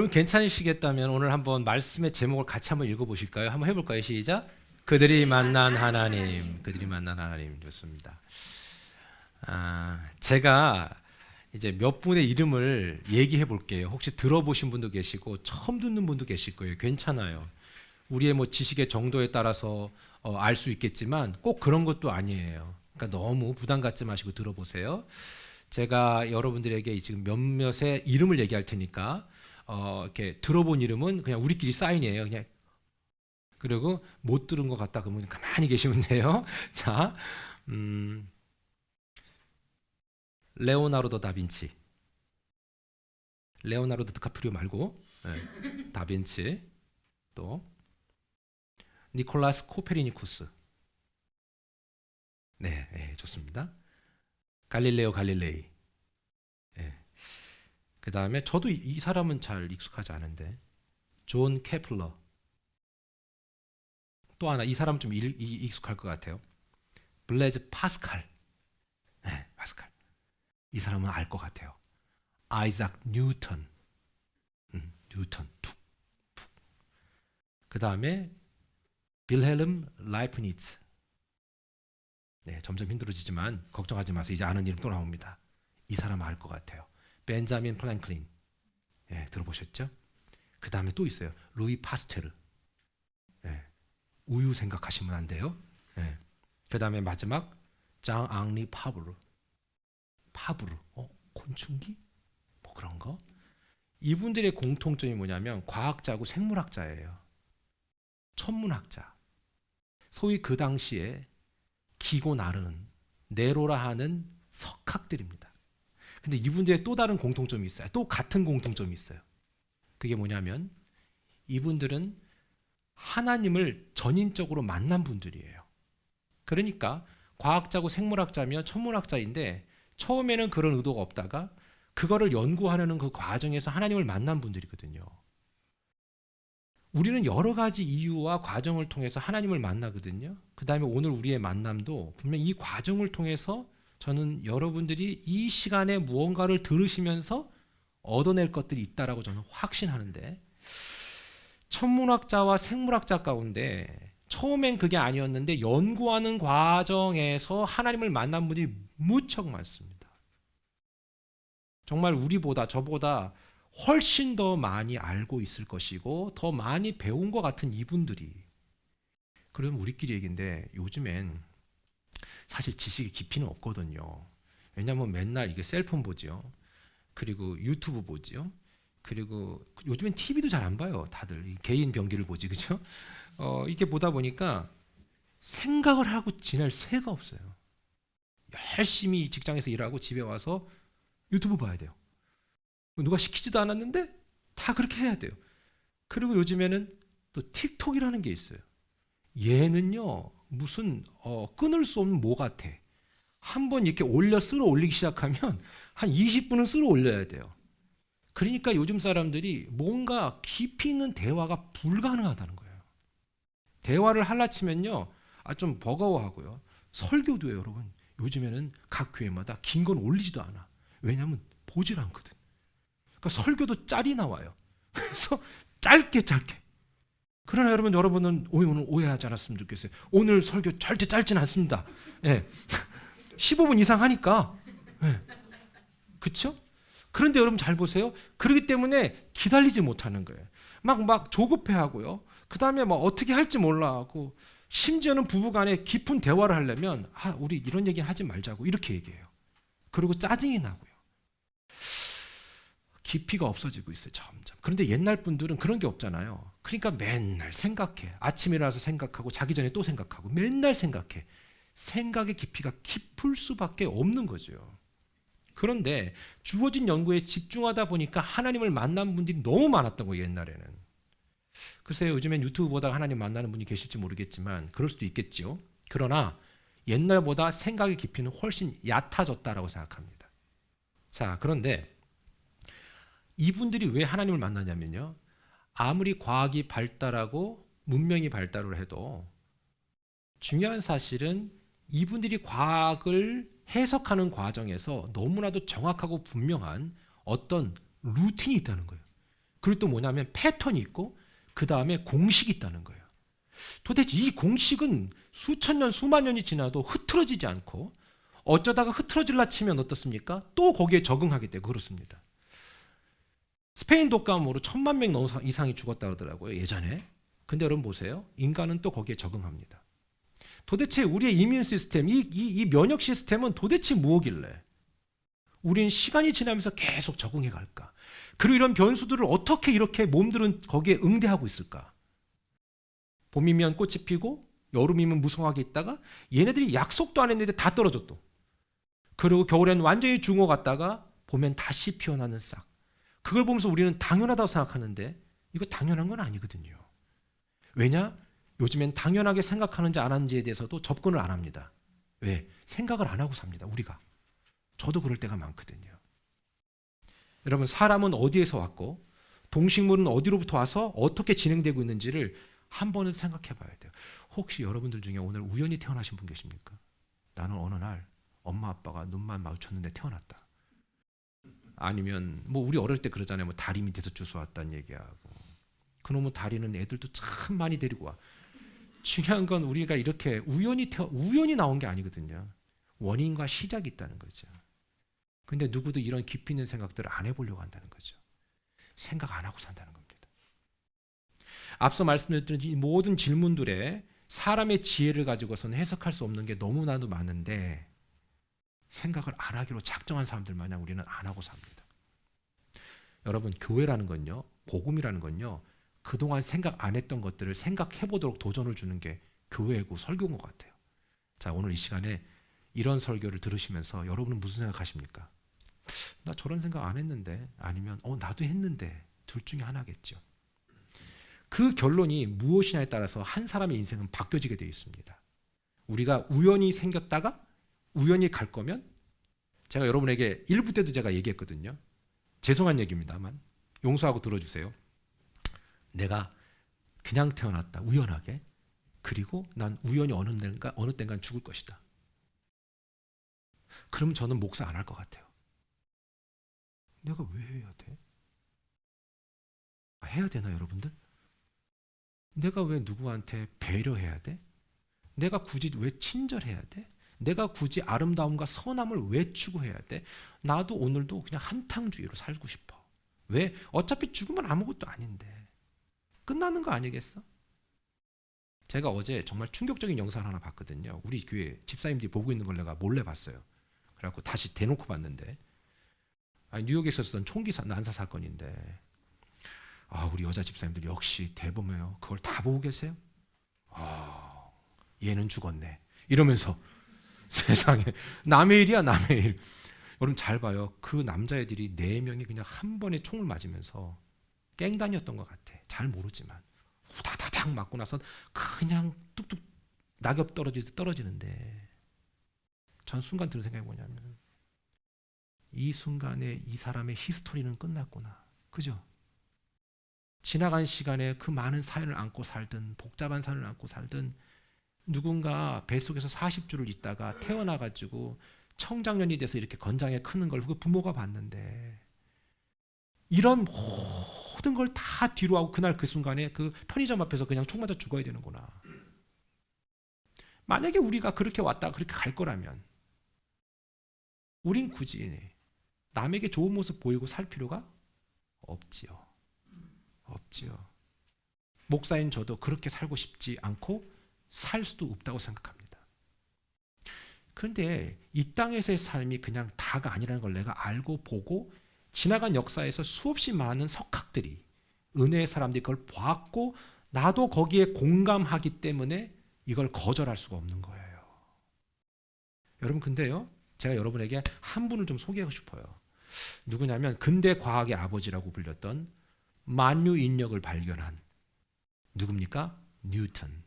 여러분 괜찮으시겠다면 오늘 한번 말씀의 제목을 같이 한번 읽어보실까요? 한번 해볼까요? 시작. 그들이 만난 하나님, 그들이 만난 하나님. 좋습니다. 제가 이제 몇 분의 이름을 얘기해 볼게요. 혹시 들어보신 분도 계시고 처음 듣는 분도 계실 거예요. 괜찮아요. 우리의 뭐 지식의 정도에 따라서 알 수 있겠지만 꼭 그런 것도 아니에요. 그러니까 너무 부담 갖지 마시고 들어보세요. 제가 여러분들에게 지금 몇몇의 이름을 얘기할 테니까 이렇게 들어본 이름은 그냥 우리끼리 사인이에요. 그냥 그리고 못 들은 것 같다 그러면 가만히 계시면 돼요. 자, 레오나르도 다빈치, 레오나르도 디카프리오 말고 다빈치, 또 니콜라스 코페르니쿠스. 네, 좋습니다. 갈릴레오 갈릴레이. 그 다음에 저도 이 사람은 잘 익숙하지 않은데 존 케플러. 또 하나 이 사람 좀 익숙할 것 같아요. 블레즈 파스칼. 파스칼. 이 사람은 알 것 같아요. 아이작 뉴턴. 뉴턴. 툭. 그 다음에 빌헬름 라이프니츠. 점점 힘들어지지만 걱정하지 마세요. 이제 아는 이름 또 나옵니다. 이 사람 알 것 같아요. 벤자민 플랭클린. 들어보셨죠? 그 다음에 또 있어요. 루이 파스테르. 우유 생각하시면 안 돼요. 그 다음에 마지막 장 앙리 파브르. 파브르. 곤충기? 뭐 그런 거? 이분들의 공통점이 뭐냐면 과학자고 생물학자예요. 천문학자. 소위 그 당시에 기고 나르는 네로라 하는 석학들입니다. 근데 이분들의 또 다른 공통점이 있어요. 또 같은 공통점이 있어요. 그게 뭐냐면 이분들은 하나님을 전인적으로 만난 분들이에요. 그러니까 과학자고 생물학자며 천문학자인데 처음에는 그런 의도가 없다가 그거를 연구하려는 그 과정에서 하나님을 만난 분들이거든요. 우리는 여러 가지 이유와 과정을 통해서 하나님을 만나거든요. 그 다음에 오늘 우리의 만남도 분명 이 과정을 통해서 저는 여러분들이 이 시간에 무언가를 들으시면서 얻어낼 것들이 있다라고 저는 확신하는데 천문학자와 생물학자 가운데 처음엔 그게 아니었는데 연구하는 과정에서 하나님을 만난 분이 무척 많습니다. 정말 우리보다 저보다 훨씬 더 많이 알고 있을 것이고 더 많이 배운 것 같은 이분들이 그럼 우리끼리 얘기인데 요즘엔 사실 지식의 깊이는 없거든요. 왜냐하면 맨날 이게 셀폰 보죠. 그리고 유튜브 보죠. 그리고 요즘엔 TV도 잘 안 봐요. 다들 개인 병기를 보지, 그렇죠? 이렇게 보다 보니까 생각을 하고 지낼 새가 없어요. 열심히 직장에서 일하고 집에 와서 유튜브 봐야 돼요. 누가 시키지도 않았는데 다 그렇게 해야 돼요. 그리고 요즘에는 또 틱톡이라는 게 있어요. 얘는요 무슨 끊을 수 없는 뭐 같아. 한번 이렇게 쓸어 올리기 시작하면 한 20분은 쓸어 올려야 돼요. 그러니까 요즘 사람들이 뭔가 깊이 있는 대화가 불가능하다는 거예요. 대화를 하려치면요 좀 버거워하고요. 설교도요 여러분. 요즘에는 각 교회마다 긴 건 올리지도 않아. 왜냐하면 보질 않거든. 그러니까 설교도 짤이 나와요. 그래서 짧게. 그러나 여러분은 오늘 오해하지 않았으면 좋겠어요. 오늘 설교 절대 짧진 않습니다. 15분 이상 하니까. 그렇죠? 그런데 여러분 잘 보세요. 그렇기 때문에 기다리지 못하는 거예요. 막 조급해하고요. 그 다음에 뭐 어떻게 할지 몰라 하고 심지어는 부부간에 깊은 대화를 하려면 우리 이런 얘기 하지 말자고 이렇게 얘기해요. 그리고 짜증이 나고요. 깊이가 없어지고 있어요. 점점. 그런데 옛날 분들은 그런 게 없잖아요. 그러니까 맨날 생각해. 아침에 일어나서 생각하고 자기 전에 또 생각하고 맨날 생각해. 생각의 깊이가 깊을 수밖에 없는 거죠. 그런데 주어진 연구에 집중하다 보니까 하나님을 만난 분들이 너무 많았던 거예요. 옛날에는. 글쎄요. 요즘엔 유튜브 보다가 하나님 만나는 분이 계실지 모르겠지만 그럴 수도 있겠죠. 그러나 옛날보다 생각의 깊이는 훨씬 얕아졌다라고 생각합니다. 자, 그런데 이분들이 왜 하나님을 만나냐면요. 아무리 과학이 발달하고 문명이 발달을 해도 중요한 사실은 이분들이 과학을 해석하는 과정에서 너무나도 정확하고 분명한 어떤 루틴이 있다는 거예요. 그리고 또 뭐냐면 패턴이 있고 그 다음에 공식이 있다는 거예요. 도대체 이 공식은 수천 년, 수만 년이 지나도 흐트러지지 않고 어쩌다가 흐트러질라 치면 어떻습니까? 또 거기에 적응하게 되고 그렇습니다. 스페인 독감으로 1,000만 명 이상이 죽었다 그러더라고요, 예전에. 근데 여러분 보세요. 인간은 또 거기에 적응합니다. 도대체 우리의 이민 시스템, 이 면역 시스템은 도대체 무엇길래 우리는 시간이 지나면서 계속 적응해 갈까? 그리고 이런 변수들을 어떻게 이렇게 몸들은 거기에 응대하고 있을까? 봄이면 꽃이 피고 여름이면 무성하게 있다가 얘네들이 약속도 안 했는데 다 떨어져 또. 그리고 겨울엔 완전히 죽어갔다가 봄엔 다시 피어나는 싹. 그걸 보면서 우리는 당연하다고 생각하는데 이거 당연한 건 아니거든요. 왜냐? 요즘엔 당연하게 생각하는지 안 하는지에 대해서도 접근을 안 합니다. 왜? 생각을 안 하고 삽니다. 우리가. 저도 그럴 때가 많거든요. 여러분, 사람은 어디에서 왔고 동식물은 어디로부터 와서 어떻게 진행되고 있는지를 한 번은 생각해 봐야 돼요. 혹시 여러분들 중에 오늘 우연히 태어나신 분 계십니까? 나는 어느 날 엄마 아빠가 눈만 마주쳤는데 태어났다. 아니면 뭐 우리 어릴 때 그러잖아요. 뭐 다리 밑에서 주워왔다는 얘기하고. 그놈의 다리는 애들도 참 많이 데리고 와. 중요한 건 우리가 이렇게 우연히 나온 게 아니거든요. 원인과 시작이 있다는 거죠. 근데 누구도 이런 깊이 있는 생각들을 안 해보려고 한다는 거죠. 생각 안 하고 산다는 겁니다. 앞서 말씀드렸던 이 모든 질문들에 사람의 지혜를 가지고서는 해석할 수 없는 게 너무나도 많은데 생각을 안 하기로 작정한 사람들 마냥 우리는 안 하고 삽니다. 여러분, 교회라는 건요, 복음이라는 건요, 그동안 생각 안 했던 것들을 생각해보도록 도전을 주는 게 교회고 설교인 것 같아요. 자, 오늘 이 시간에 이런 설교를 들으시면서 여러분은 무슨 생각하십니까? 나 저런 생각 안 했는데, 아니면 나도 했는데, 둘 중에 하나겠죠. 그 결론이 무엇이냐에 따라서 한 사람의 인생은 바뀌어지게 되어 있습니다. 우리가 우연히 생겼다가 우연히 갈 거면, 제가 여러분에게 1부 때도 제가 얘기했거든요. 죄송한 얘기입니다만 용서하고 들어주세요. 내가 그냥 태어났다, 우연하게. 그리고 난 우연히 어느 땐간 죽을 것이다. 그럼 저는 목사 안 할 것 같아요. 내가 왜 해야 돼? 해야 되나 여러분들? 내가 왜 누구한테 배려해야 돼? 내가 굳이 왜 친절해야 돼? 내가 굳이 아름다움과 선함을 왜 추구해야 돼? 나도 오늘도 그냥 한탕주의로 살고 싶어. 왜? 어차피 죽으면 아무것도 아닌데. 끝나는 거 아니겠어? 제가 어제 정말 충격적인 영상을 하나 봤거든요. 우리 교회 집사님들이 보고 있는 걸 내가 몰래 봤어요. 그래갖고 다시 대놓고 봤는데, 뉴욕에 있었던 총기 난사 사건인데, 우리 여자 집사님들 역시 대범해요. 그걸 다 보고 계세요? 얘는 죽었네. 이러면서 세상에 남의 일이야, 남의 일. 여러분 잘 봐요. 그 남자애들이 4명이 그냥 한 번에 총을 맞으면서 깽단이었던 것 같아. 잘 모르지만 후다다닥 맞고 나서 그냥 뚝뚝 낙엽 떨어지는데, 전 순간 드는 생각이 뭐냐면 이 순간에 이 사람의 히스토리는 끝났구나. 그죠? 지나간 시간에 그 많은 사연을 안고 살든 복잡한 사연을 안고 살든 누군가 뱃속에서 40주를 있다가 태어나가지고 청장년이 돼서 이렇게 건장에 크는 걸 그 부모가 봤는데, 이런 모든 걸 다 뒤로 하고 그날 그 순간에 그 편의점 앞에서 그냥 총 맞아 죽어야 되는구나. 만약에 우리가 그렇게 왔다가 그렇게 갈 거라면 우린 굳이 남에게 좋은 모습 보이고 살 필요가 없지요. 목사인 저도 그렇게 살고 싶지 않고 살 수도 없다고 생각합니다. 그런데 이 땅에서의 삶이 그냥 다가 아니라는 걸 내가 알고 보고, 지나간 역사에서 수없이 많은 석학들이, 은혜의 사람들이 그걸 보았고 나도 거기에 공감하기 때문에 이걸 거절할 수가 없는 거예요. 여러분, 근데요, 제가 여러분에게 한 분을 좀 소개하고 싶어요. 누구냐면 근대 과학의 아버지라고 불렸던 만유인력을 발견한 누굽니까? 뉴턴.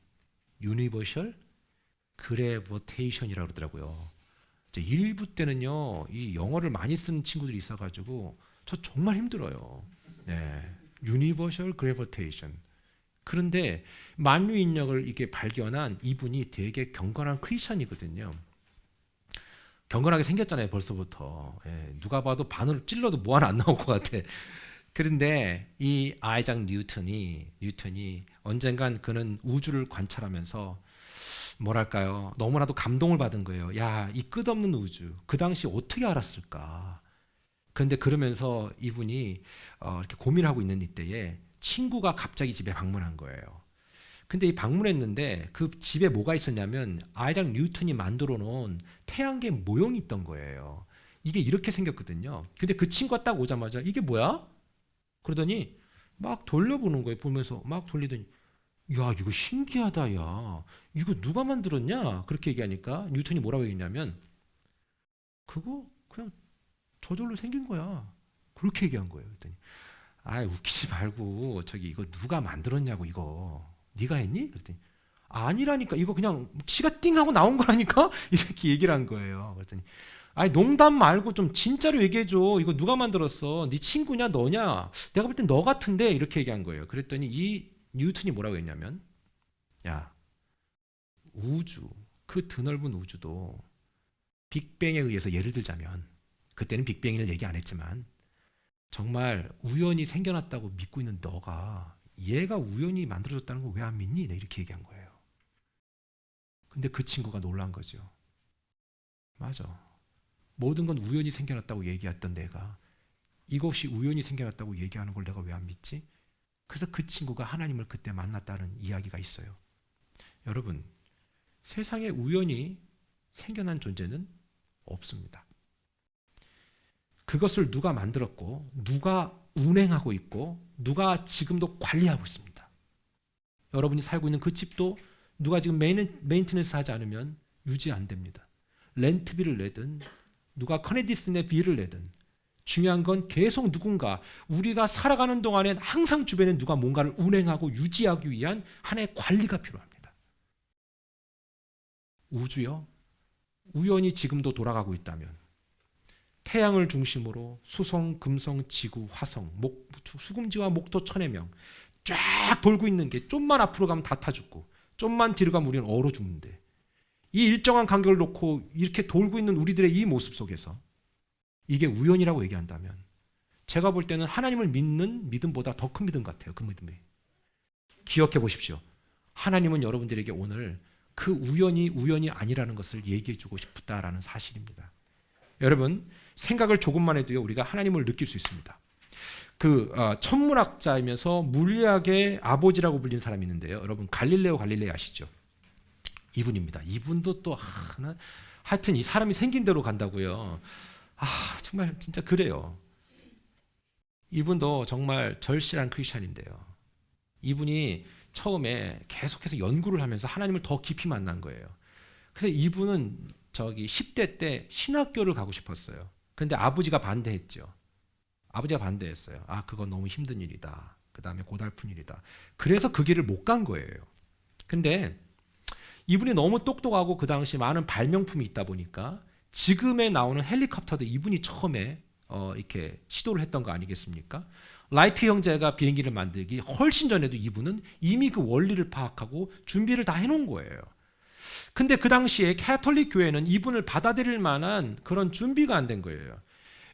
유니버셜 그래비테이션이라고 그러더라고요. 이제 1부 때는요, 이 영어를 많이 쓰는 친구들이 있어가지고 저 정말 힘들어요. 네, 유니버셜 그래비테이션. 그런데 만유인력을 이게 발견한 이분이 되게 경건한 크리스천이거든요. 경건하게 생겼잖아요, 벌써부터. 예, 누가 봐도 바늘 찔러도 뭐 하나 안 나올 것 같아. 그런데 이 아이작 뉴턴이 언젠간 그는 우주를 관찰하면서 뭐랄까요? 너무나도 감동을 받은 거예요. 야, 이 끝없는 우주. 그 당시 어떻게 알았을까? 그런데 그러면서 이분이 이렇게 고민하고 있는 이때에 친구가 갑자기 집에 방문한 거예요. 근데 이 방문했는데 그 집에 뭐가 있었냐면 아이작 뉴턴이 만들어 놓은 태양계 모형이 있던 거예요. 이게 이렇게 생겼거든요. 근데 그 친구가 딱 오자마자 이게 뭐야? 그러더니 막 돌려보는 거예요. 보면서 막 돌리더니 야, 이거 신기하다, 야. 이거 누가 만들었냐? 그렇게 얘기하니까 뉴턴이 뭐라고 얘기했냐면 그거 그냥 저절로 생긴 거야. 그렇게 얘기한 거예요. 그랬더니 아, 웃기지 말고 저기 이거 누가 만들었냐고 이거. 네가 했니? 그랬더니 아니라니까 이거 그냥 지가 띵 하고 나온 거라니까 이렇게 얘기를 한 거예요. 그랬더니 아니 농담 말고 좀 진짜로 얘기해 줘. 이거 누가 만들었어? 네 친구냐 너냐? 내가 볼 땐 너 같은데 이렇게 얘기한 거예요. 그랬더니 이 뉴턴이 뭐라고 했냐면 야, 우주 그 드넓은 우주도 빅뱅에 의해서 예를 들자면 그때는 빅뱅을 얘기 안 했지만 정말 우연히 생겨났다고 믿고 있는 너가 얘가 우연히 만들어졌다는 거 왜 안 믿니? 네, 이렇게 얘기한 거예요. 근데 그 친구가 놀란 거죠. 맞아. 모든 건 우연히 생겨났다고 얘기했던 내가 이것이 우연히 생겨났다고 얘기하는 걸 내가 왜 안 믿지? 그래서 그 친구가 하나님을 그때 만났다는 이야기가 있어요. 여러분, 세상에 우연히 생겨난 존재는 없습니다. 그것을 누가 만들었고 누가 운행하고 있고 누가 지금도 관리하고 있습니다. 여러분이 살고 있는 그 집도 누가 지금 메인테넌스 하지 않으면 유지 안 됩니다. 렌트비를 내든 누가 커네디슨의 비를 내든 중요한 건 계속 누군가 우리가 살아가는 동안에 항상 주변에 누가 뭔가를 운행하고 유지하기 위한 하나의 관리가 필요합니다. 우주요, 우연히 지금도 돌아가고 있다면 태양을 중심으로 수성, 금성, 지구, 화성, 수금지와 목토, 천해명 쫙 돌고 있는 게 좀만 앞으로 가면 다 타 죽고 좀만 뒤로 가면 우리는 얼어 죽는데 이 일정한 간격을 놓고 이렇게 돌고 있는 우리들의 이 모습 속에서 이게 우연이라고 얘기한다면 제가 볼 때는 하나님을 믿는 믿음보다 더 큰 믿음 같아요. 그 믿음이. 기억해 보십시오. 하나님은 여러분들에게 오늘 그 우연이 아니라는 것을 얘기해 주고 싶다라는 사실입니다. 여러분, 생각을 조금만 해도요 우리가 하나님을 느낄 수 있습니다. 그 천문학자이면서 물리학의 아버지라고 불리는 사람이 있는데요. 여러분 갈릴레오 갈릴레이 아시죠? 이분입니다. 이분도 또 하여튼 이 사람이 생긴 대로 간다고요. 정말 진짜 그래요. 이분도 정말 절실한 크리스천인데요. 이분이 처음에 계속해서 연구를 하면서 하나님을 더 깊이 만난 거예요. 그래서 이분은 저기 10대 때 신학교를 가고 싶었어요. 근데 아버지가 반대했죠. 아버지가 반대했어요. 그건 너무 힘든 일이다. 그 다음에 고달픈 일이다. 그래서 그 길을 못 간 거예요. 근데 이분이 너무 똑똑하고 그 당시 많은 발명품이 있다 보니까 지금에 나오는 헬리콥터도 이분이 처음에 이렇게 시도를 했던 거 아니겠습니까? 라이트 형제가 비행기를 만들기 훨씬 전에도 이분은 이미 그 원리를 파악하고 준비를 다 해놓은 거예요. 근데 그 당시에 캐톨릭 교회는 이분을 받아들일 만한 그런 준비가 안 된 거예요.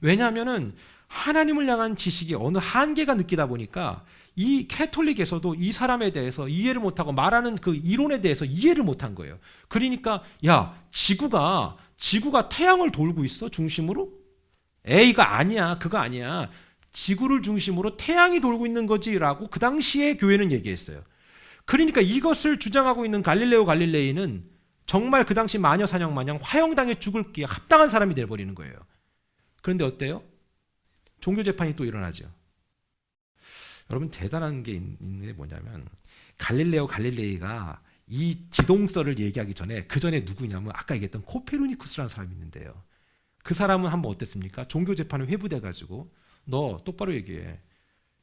왜냐하면은 하나님을 향한 지식이 어느 한계가 느끼다 보니까 이 캐톨릭에서도 이 사람에 대해서 이해를 못하고 말하는 그 이론에 대해서 이해를 못한 거예요. 그러니까 야, 지구가 태양을 돌고 있어 중심으로? 에이가 아니야. 그거 아니야. 지구를 중심으로 태양이 돌고 있는 거지라고 그 당시에 교회는 얘기했어요. 그러니까 이것을 주장하고 있는 갈릴레오 갈릴레이는 정말 그 당시 마녀 사냥 마냥 화형당해 죽을 기에 합당한 사람이 돼버리는 거예요. 그런데 어때요? 종교 재판이 또 일어나죠. 여러분 대단한 게 있는 게 뭐냐면 갈릴레오 갈릴레이가 이 지동설을 얘기하기 전에 그 전에 누구냐면 아까 얘기했던 코페르니쿠스라는 사람이 있는데요. 그 사람은 한번 어땠습니까? 종교 재판에 회부돼가지고 너 똑바로 얘기해.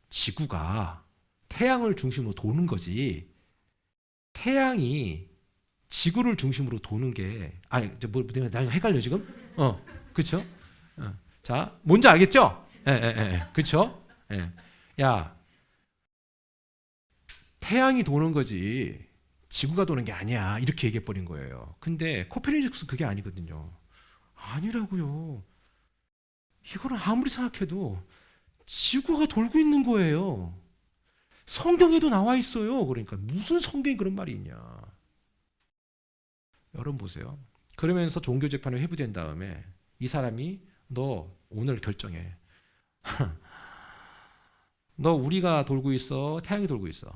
지구가 태양을 중심으로 도는 거지. 태양이 지구를 중심으로 도는 게 나 헷갈려 지금? 그렇죠? 자, 뭔지 알겠죠? 그렇죠? 야, 태양이 도는 거지 지구가 도는 게 아니야 이렇게 얘기해 버린 거예요. 근데 코페르니쿠스 그게 아니거든요. 아니라고요. 이거는 아무리 생각해도 지구가 돌고 있는 거예요. 성경에도 나와 있어요. 그러니까 무슨 성경에 그런 말이 있냐. 여러분 보세요. 그러면서 종교재판을 회부된 다음에 이 사람이 너 오늘 결정해. 너 우리가 돌고 있어? 태양이 돌고 있어?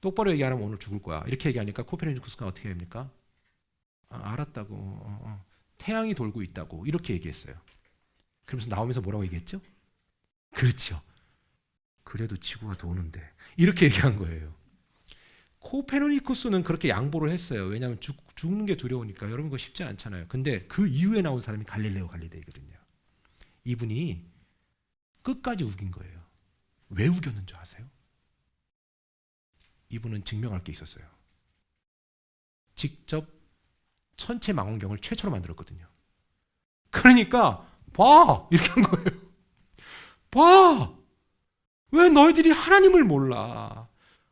똑바로 얘기하면 오늘 죽을 거야. 이렇게 얘기하니까 코페르니쿠스가 어떻게 합니까? 알았다고. 태양이 돌고 있다고 이렇게 얘기했어요. 그러면서 나오면서 뭐라고 얘기했죠? 그렇죠. 그래도 지구가 도는데 이렇게 얘기한 거예요. 코페르니쿠스는 그렇게 양보를 했어요. 왜냐하면 죽는 게 두려우니까. 여러분 그거 쉽지 않잖아요. 근데 그 이후에 나온 사람이 갈릴레오 갈릴레이거든요. 이분이 끝까지 우긴 거예요. 왜 우겼는 줄 아세요? 이분은 증명할 게 있었어요. 직접 천체 망원경을 최초로 만들었거든요. 그러니까 봐! 이렇게 한 거예요. 봐! 왜 너희들이 하나님을 몰라?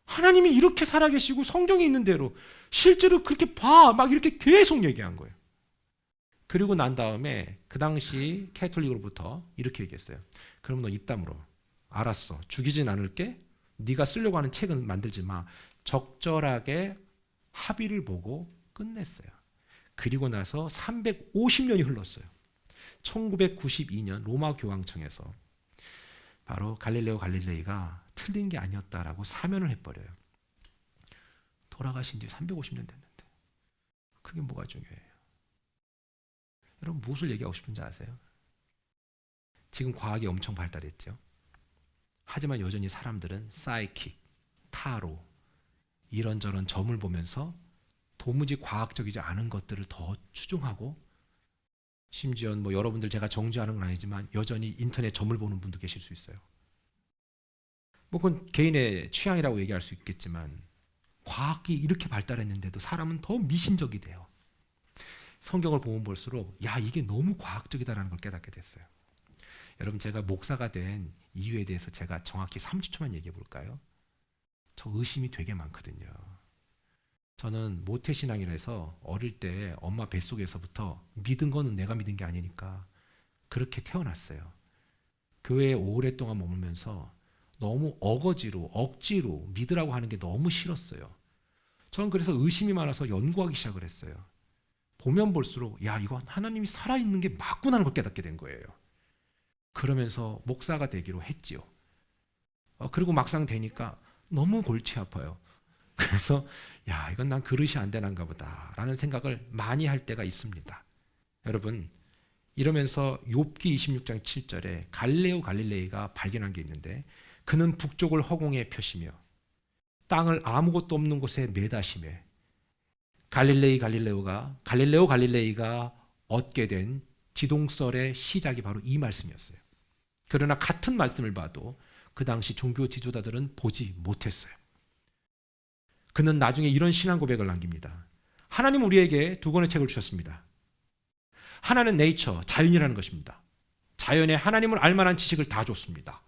하나님이 이렇게 살아계시고 성경에 있는 대로 실제로 그렇게 봐! 막 이렇게 계속 얘기한 거예요. 그리고 난 다음에 그 당시 캐톨릭으로부터 이렇게 얘기했어요. 그럼 너 입 다물어. 알았어. 죽이진 않을게. 네가 쓰려고 하는 책은 만들지 마. 적절하게 합의를 보고 끝냈어요. 그리고 나서 350년이 흘렀어요. 1992년 로마 교황청에서 바로 갈릴레오 갈릴레이가 틀린 게 아니었다라고 사면을 해버려요. 돌아가신 지 350년 됐는데 그게 뭐가 중요해요? 여러분 무엇을 얘기하고 싶은지 아세요? 지금 과학이 엄청 발달했죠. 하지만 여전히 사람들은 사이킥, 타로 이런저런 점을 보면서 도무지 과학적이지 않은 것들을 더 추종하고 심지어 뭐 여러분들 제가 정죄하는 건 아니지만 여전히 인터넷 점을 보는 분도 계실 수 있어요. 뭐 그건 개인의 취향이라고 얘기할 수 있겠지만 과학이 이렇게 발달했는데도 사람은 더 미신적이 돼요. 성경을 보면 볼수록 야 이게 너무 과학적이다라는 걸 깨닫게 됐어요. 여러분 제가 목사가 된 이유에 대해서 제가 정확히 30초만 얘기해 볼까요? 저 의심이 되게 많거든요. 저는 모태신앙이라 해서 어릴 때 엄마 뱃속에서부터 믿은 거는 내가 믿은 게 아니니까 그렇게 태어났어요. 교회에 오랫동안 머물면서 너무 어거지로 억지로 믿으라고 하는 게 너무 싫었어요. 저는 그래서 의심이 많아서 연구하기 시작을 했어요. 보면 볼수록 야 이거 하나님이 살아있는 게 맞구나 하는 걸 깨닫게 된 거예요. 그러면서 목사가 되기로 했지요. 그리고 막상 되니까 너무 골치 아파요. 그래서 야 이건 난 그릇이 안 되는가 보다 라는 생각을 많이 할 때가 있습니다. 여러분 이러면서 욥기 26장 7절에 갈릴레오 갈릴레이가 발견한 게 있는데 그는 북쪽을 허공에 펴시며 땅을 아무것도 없는 곳에 매다시매 갈릴레오 갈릴레이가 얻게 된 지동설의 시작이 바로 이 말씀이었어요. 그러나 같은 말씀을 봐도 그 당시 종교 지도자들은 보지 못했어요. 그는 나중에 이런 신앙 고백을 남깁니다. 하나님 우리에게 두 권의 책을 주셨습니다. 하나는 네이처, 자연이라는 것입니다. 자연에 하나님을 알만한 지식을 다 줬습니다.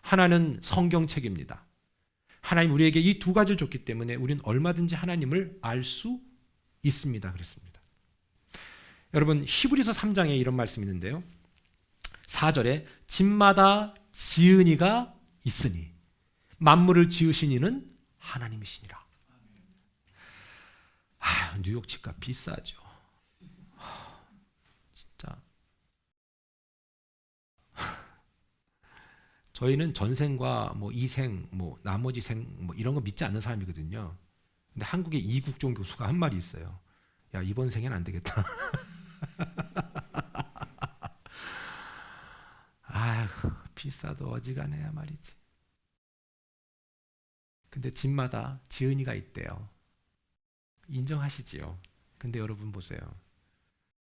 하나는 성경책입니다. 하나님 우리에게 이 두 가지를 줬기 때문에 우리는 얼마든지 하나님을 알 수 있습니다. 그랬습니다. 여러분 히브리서 3장에 이런 말씀이 있는데요. 4절에 집마다 지은 이가 있으니 만물을 지으신 이는 하나님이시니라. 뉴욕 집값 비싸죠. 진짜 저희는 전생과 뭐 이생, 뭐 나머지 생, 뭐 이런 거 믿지 않는 사람이거든요. 근데 한국의 이국종 교수가 한 말이 있어요. 야 이번 생엔 안 되겠다. 아휴 비싸도 어지간해야 말이지. 근데 집마다 지은이가 있대요. 인정하시지요. 근데 여러분 보세요.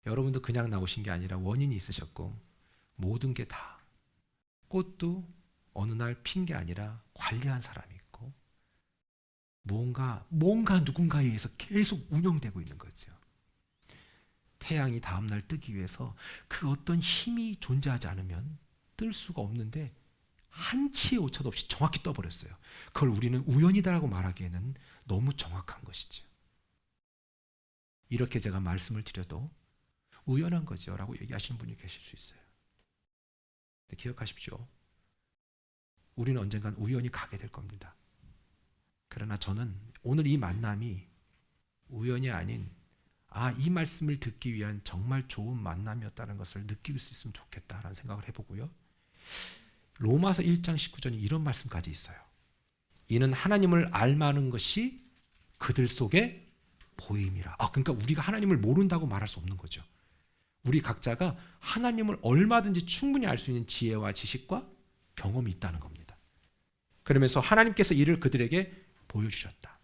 여러분도 그냥 나오신 게 아니라 원인이 있으셨고 모든 게 다 꽃도 어느 날 핀 게 아니라 관리한 사람이 있고 뭔가 누군가에 의해서 계속 운영되고 있는 거죠. 태양이 다음 날 뜨기 위해서 그 어떤 힘이 존재하지 않으면 뜰 수가 없는데 한치의 오차도 없이 정확히 떠버렸어요. 그걸 우리는 우연이다라고 말하기에는 너무 정확한 것이죠. 이렇게 제가 말씀을 드려도 우연한 거죠 라고 얘기하시는 분이 계실 수 있어요. 근데 기억하십시오. 우리는 언젠간 우연히 가게 될 겁니다. 그러나 저는 오늘 이 만남이 우연이 아닌 이 말씀을 듣기 위한 정말 좋은 만남이었다는 것을 느낄 수 있으면 좋겠다라는 생각을 해보고요. 로마서 1장 19절에 이런 말씀까지 있어요. 이는 하나님을 알만한 것이 그들 속에 보임이라. 그러니까 우리가 하나님을 모른다고 말할 수 없는 거죠. 우리 각자가 하나님을 얼마든지 충분히 알 수 있는 지혜와 지식과 경험이 있다는 겁니다. 그러면서 하나님께서 이를 그들에게 보여주셨다.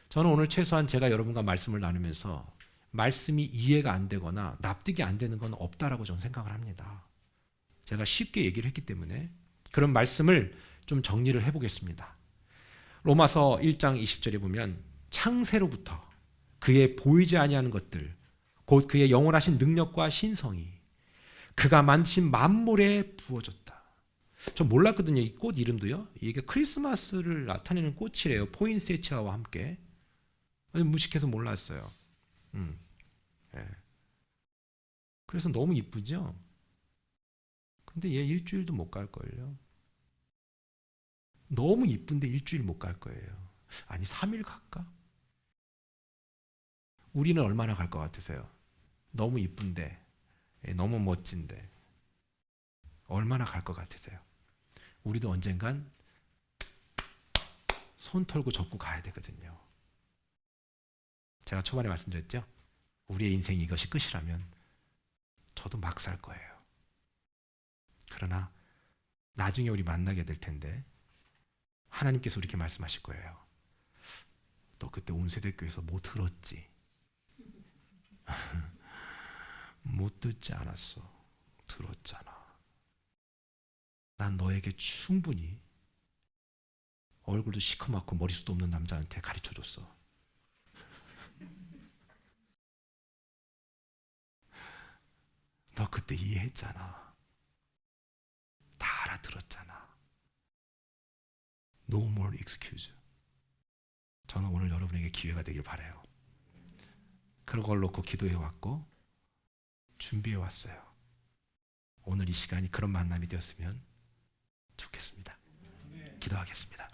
저는 오늘 최소한 제가 여러분과 말씀을 나누면서 말씀이 이해가 안 되거나 납득이 안 되는 건 없다라고 저는 생각을 합니다. 제가 쉽게 얘기를 했기 때문에 그런 말씀을 좀 정리를 해보겠습니다. 로마서 1장 20절에 보면 창세로부터 그의 보이지 아니하는 것들 곧 그의 영원하신 능력과 신성이 그가 만드신 만물에 부어졌다. 전 몰랐거든요. 이 꽃 이름도요. 이게 크리스마스를 나타내는 꽃이래요. 포인세치아와 함께. 무식해서 몰랐어요. 네. 그래서 너무 이쁘죠? 근데 얘 일주일도 못 갈걸요. 너무 이쁜데 일주일 못 갈 거예요. 아니 3일 갈까? 우리는 얼마나 갈 것 같으세요? 너무 이쁜데, 너무 멋진데 얼마나 갈 것 같으세요? 우리도 언젠간 손 털고 접고 가야 되거든요. 제가 초반에 말씀드렸죠? 우리의 인생이 이것이 끝이라면 저도 막 살 거예요. 그러나 나중에 우리 만나게 될 텐데 하나님께서 이렇게 말씀하실 거예요. 너 그때 온세대교에서 뭐 들었지? 못 듣지 않았어. 들었잖아. 난 너에게 충분히 얼굴도 시커멓고 머리숱도 없는 남자한테 가르쳐줬어. 너 그때 이해했잖아. 다 알아들었잖아. No more excuse. 저는 오늘 여러분에게 기회가 되길 바라요. 그런 걸 놓고 기도해왔고 준비해왔어요. 오늘 이 시간이 그런 만남이 되었으면 좋겠습니다. 기도하겠습니다.